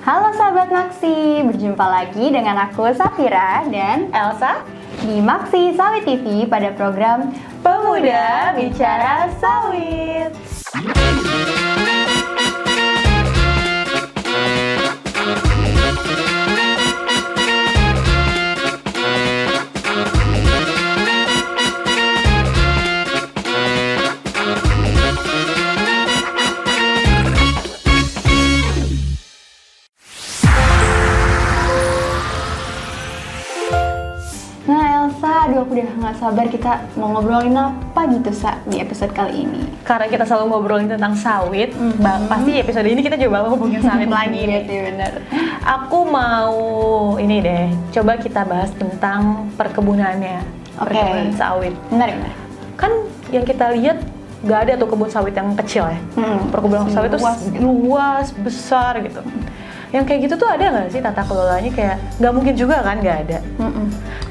Halo sahabat Maksi, berjumpa lagi dengan aku Safira dan Elsa di Maksi Sawit TV pada program Pemuda Bicara Sawit. Nah Elsa, aduh aku udah gak sabar kita mau ngobrolin apa gitu di episode kali ini. karena kita selalu ngobrolin tentang sawit, pasti episode ini kita coba ngomongin sawit lagi Iya nih. sih bener. Aku mau ini deh, coba kita bahas tentang perkebunannya, Oke. perkebunan sawit. Bener. Kan yang kita lihat gak ada tuh kebun sawit yang kecil ya. Perkebunan sawit tuh Luas gitu. luas, besar gitu. Yang kayak gitu tuh ada nggak sih tata kelolanya? Kayak nggak mungkin juga kan nggak ada.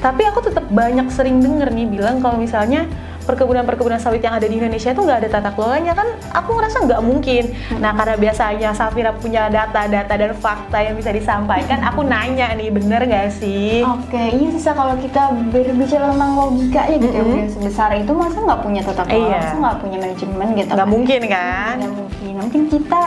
Tapi aku tetap banyak sering denger nih bilang kalau misalnya perkebunan sawit yang ada di Indonesia itu nggak ada tata kelolanya, kan aku ngerasa nggak mungkin. Nah, karena biasanya Safira punya data-data dan fakta yang bisa disampaikan, aku nanya nih, bener nggak sih? Oke, iya sih Sa, kalau kita berbicara tentang logikanya gitu ya, udah sebesar itu masa nggak punya tata kelola, Iya. masa nggak punya manajemen gitu. Nggak mungkin kan? Nggak mungkin. Mungkin kita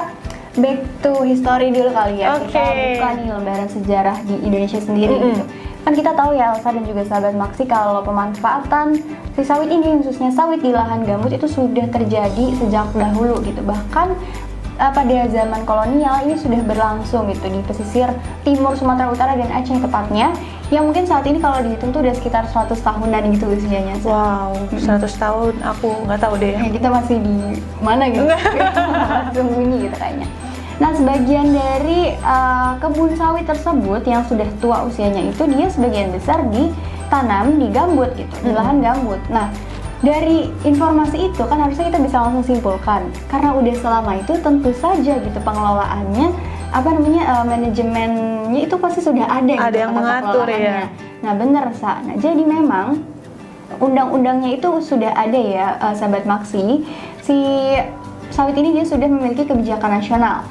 back to history dulu kali ya. Oke. Kita buka nih lembaran sejarah di Indonesia sendiri gitu. Kan kita tahu ya Elsa dan juga sahabat Maksi kalau pemanfaatan si sawit ini, khususnya sawit di lahan gambut itu sudah terjadi sejak dahulu gitu. Bahkan pada zaman kolonial ini sudah berlangsung gitu di pesisir timur Sumatera Utara dan Aceh tepatnya, yang mungkin saat ini kalau dihitung tuh udah sekitar 100 tahunan gitu usianya. Wow, 100 tahun aku nggak tahu deh. Ya, kita masih di mana gitu? Masih sembunyi gitu kayaknya. Nah, sebagian dari kebun sawit tersebut yang sudah tua usianya itu dia sebagian besar ditanam di gambut gitu, di lahan gambut. Nah, dari informasi itu kan harusnya kita bisa langsung simpulkan, karena udah selama itu tentu saja gitu pengelolaannya manajemennya itu pasti sudah ada gitu, Ada yang tata mengatur kelolaannya. ya. Nah, bener Sa. Nah, jadi memang undang-undangnya itu sudah ada ya, sahabat Maksi. Si sawit ini dia sudah memiliki kebijakan nasional,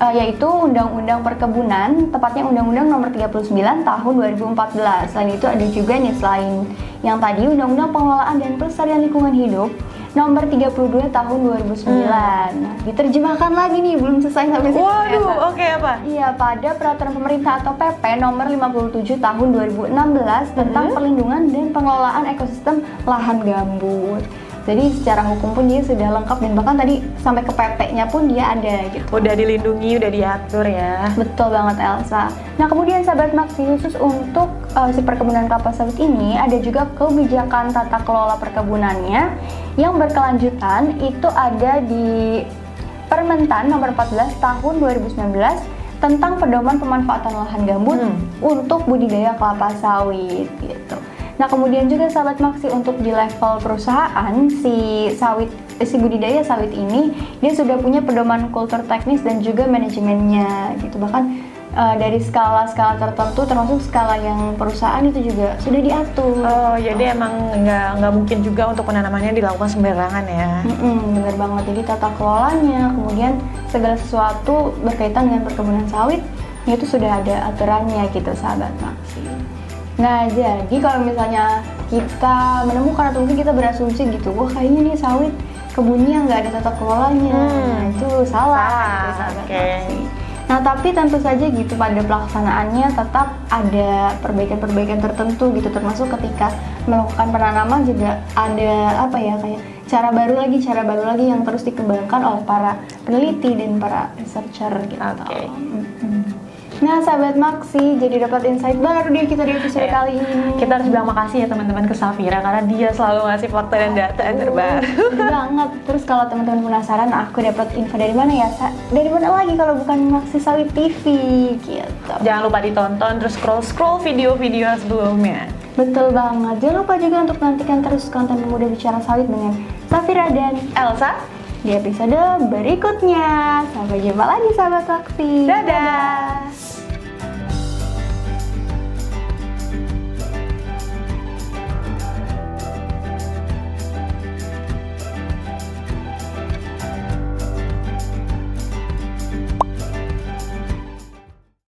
yaitu Undang-Undang Perkebunan, tepatnya Undang-Undang Nomor 39 Tahun 2014. Selain itu ada juga nih, selain yang tadi, Undang-Undang Pengelolaan dan Pelestarian Lingkungan Hidup Nomor 32 Tahun 2009. Nah, diterjemahkan lagi nih, belum selesai sampai situ. Waduh, ternyata. oke apa? Iya, pada Peraturan Pemerintah atau PP Nomor 57 Tahun 2016 tentang perlindungan dan pengelolaan ekosistem lahan gambut. Jadi secara hukum pun dia sudah lengkap, dan bahkan tadi sampai ke PP-nya pun dia ada gitu. Udah dilindungi, udah diatur ya. Betul banget Elsa. Nah, kemudian sahabat Maksi, khusus untuk si perkebunan kelapa sawit ini ada juga kebijakan tata kelola perkebunannya yang berkelanjutan. Itu ada di Permentan Nomor 14 Tahun 2019 tentang pedoman pemanfaatan lahan gambut untuk budidaya kelapa sawit gitu. Nah, kemudian juga sahabat Maksi, untuk di level perusahaan si budidaya sawit ini dia sudah punya pedoman kultur teknis dan juga manajemennya gitu. Bahkan dari skala-skala tertentu, termasuk skala yang perusahaan itu juga sudah diatur. Oh, jadi emang nggak mungkin juga untuk penanamannya dilakukan sembarangan ya? Bener banget. Jadi tata kelolanya, kemudian segala sesuatu berkaitan dengan perkebunan sawit itu sudah ada aturannya gitu sahabat Maksi. Nah, jadi kalau misalnya kita menemukan atau mungkin kita berasumsi gitu, wah kayaknya nih sawit kebunnya nggak ada tata kelolanya, nah itu salah gitu, sahabat Maksi. Nah, tapi tentu saja gitu pada pelaksanaannya tetap ada perbaikan-perbaikan tertentu gitu, termasuk ketika melakukan penanaman juga ada kayak cara baru lagi yang terus dikembangkan oleh para peneliti dan para researcher gitu. Oke. Nah, sahabat Maksi, jadi dapat insight baru deh kita di episode kali ini. Kita harus bilang makasih ya teman-teman ke Safira karena dia selalu ngasih fakta dan data yang terbaru. Bener banget. Terus kalau teman-teman penasaran aku dapat info dari mana ya, Sa? Dari mana lagi kalau bukan Maksi Sawit TV gitu. Jangan lupa ditonton, terus scroll video-video sebelumnya. Betul banget. Jangan lupa juga untuk nantikan terus konten Pemuda Bicara Sawit dengan Safira dan Elsa, di episode berikutnya. Sampai jumpa lagi sahabat Maksi. dadah!